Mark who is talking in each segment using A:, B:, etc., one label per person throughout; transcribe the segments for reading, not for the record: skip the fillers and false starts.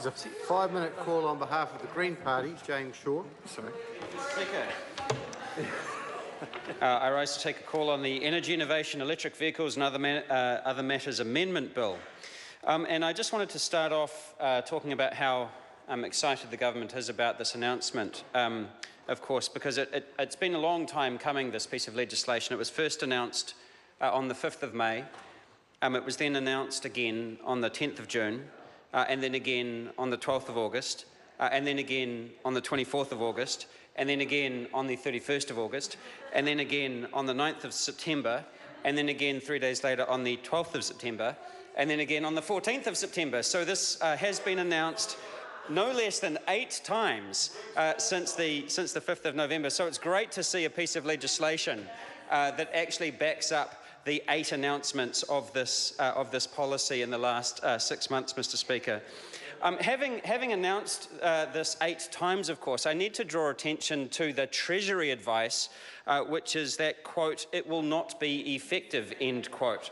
A: There's a 5-minute call on behalf of the Green Party. James Shaw.
B: Sorry.
C: Speaker. I rise to take a call on the Energy Innovation, Electric Vehicles and Other Matters Amendment Bill. And I just wanted to start off talking about how excited the government is about this announcement, of course, because it's been a long time coming, this piece of legislation. It was first announced on the 5th of May. It was then announced again on the 10th of June, and then again on the 12th of August, and then again on the 24th of August, and then again on the 31st of August, and then again on the 9th of September, and then again 3 days later on the 12th of September, and then again on the 14th of September. So this has been announced no less than 8 times since the 5th of November. So it's great to see a piece of legislation that actually backs up the 8 announcements of this policy in the last 6 months, Mr. Speaker. Having announced this 8 times, of course, I need to draw attention to the Treasury advice, which is that, quote, "it will not be effective," end quote.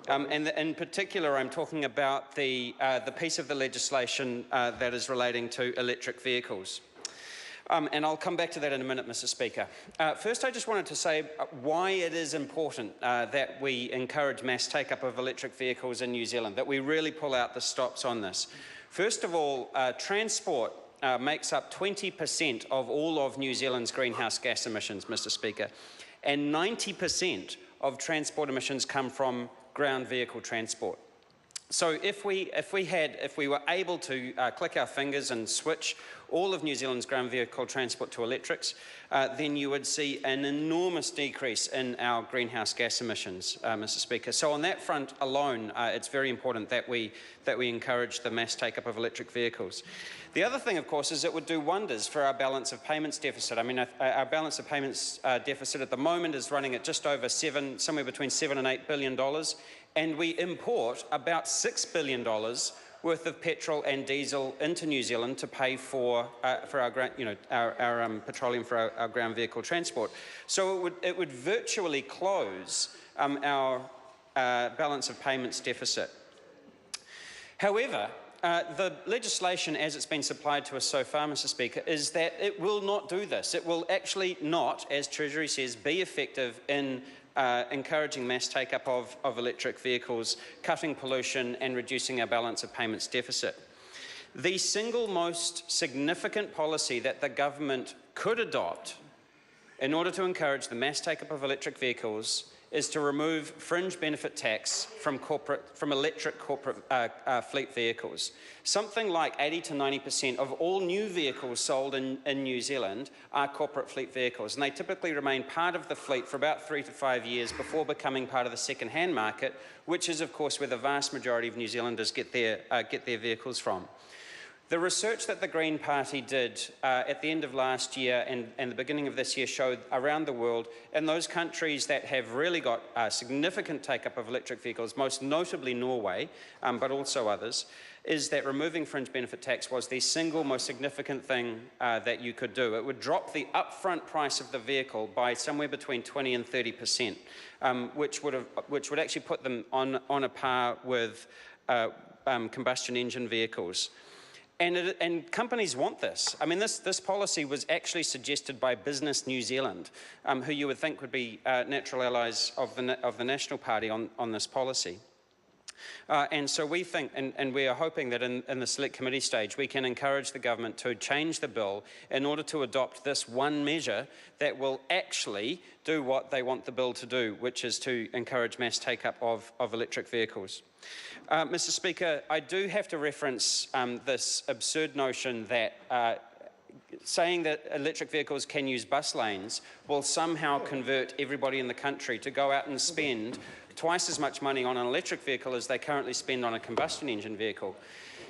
C: And in particular, I'm talking about the piece of the legislation that is relating to electric vehicles. And I'll come back to that in a minute, Mr. Speaker. First, I just wanted to say why it is important that we encourage mass take-up of electric vehicles in New Zealand, that we really pull out the stops on this. First of all, transport makes up 20% of all of New Zealand's greenhouse gas emissions, Mr. Speaker, and 90% of transport emissions come from ground vehicle transport. So if we were able to click our fingers and switch all of New Zealand's ground vehicle transport to electrics, then you would see an enormous decrease in our greenhouse gas emissions, Mr. Speaker. So on that front alone, it's very important that we encourage the mass take-up of electric vehicles. The other thing, of course, is it would do wonders for our balance of payments deficit. I mean, our balance of payments deficit at the moment is running at just over somewhere between $7 and $8 billion, and we import about $6 billion worth of petrol and diesel into New Zealand to pay for our petroleum for our ground vehicle transport. So it would virtually close our balance of payments deficit. However, the legislation as it's been supplied to us so far, Mr. Speaker, is that it will not do this. It will actually not, as Treasury says, be effective in encouraging mass take-up of electric vehicles, cutting pollution and reducing our balance of payments deficit. The single most significant policy that the government could adopt in order to encourage the mass take-up of electric vehicles is to remove fringe benefit tax from electric corporate fleet vehicles. Something like 80 to 90% of all new vehicles sold in New Zealand are corporate fleet vehicles, and they typically remain part of the fleet for about 3 to 5 years before becoming part of the second-hand market, which is, of course, where the vast majority of New Zealanders get their vehicles from. The research that the Green Party did at the end of last year and the beginning of this year showed around the world, in those countries that have really got significant take-up of electric vehicles, most notably Norway, but also others, is that removing fringe benefit tax was the single most significant thing that you could do. It would drop the upfront price of the vehicle by somewhere between 20 and 30%, which would actually put them on a par with combustion engine vehicles. And companies want this. I mean, this policy was actually suggested by Business New Zealand, who you would think would be natural allies of the National Party on this policy. And so we think, and we are hoping that in the select committee stage, we can encourage the government to change the bill in order to adopt this one measure that will actually do what they want the bill to do, which is to encourage mass take-up of electric vehicles. Mr. Speaker, I do have to reference this absurd notion that saying that electric vehicles can use bus lanes will somehow convert everybody in the country to go out and spend twice as much money on an electric vehicle as they currently spend on a combustion engine vehicle.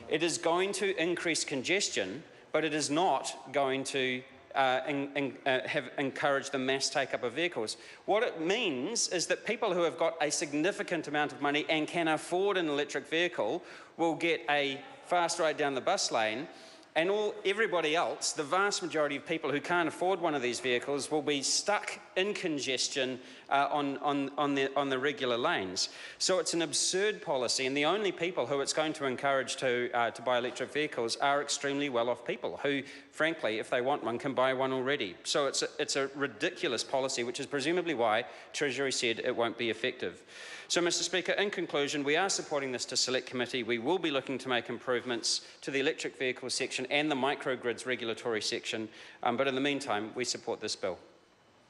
C: It is going to increase congestion, but it is not going to have encouraged the mass take-up of vehicles. What it means is that people who have got a significant amount of money and can afford an electric vehicle will get a fast ride down the bus lane, And everybody else, the vast majority of people who can't afford one of these vehicles, will be stuck in congestion on the regular lanes. So it's an absurd policy, and the only people who it's going to encourage to buy electric vehicles are extremely well-off people who, frankly, if they want one, can buy one already. So it's a ridiculous policy, which is presumably why Treasury said it won't be effective. So, Mr. Speaker, in conclusion, we are supporting this to Select Committee. We will be looking to make improvements to the electric vehicle section and the microgrids regulatory section, but in the meantime, we support this bill.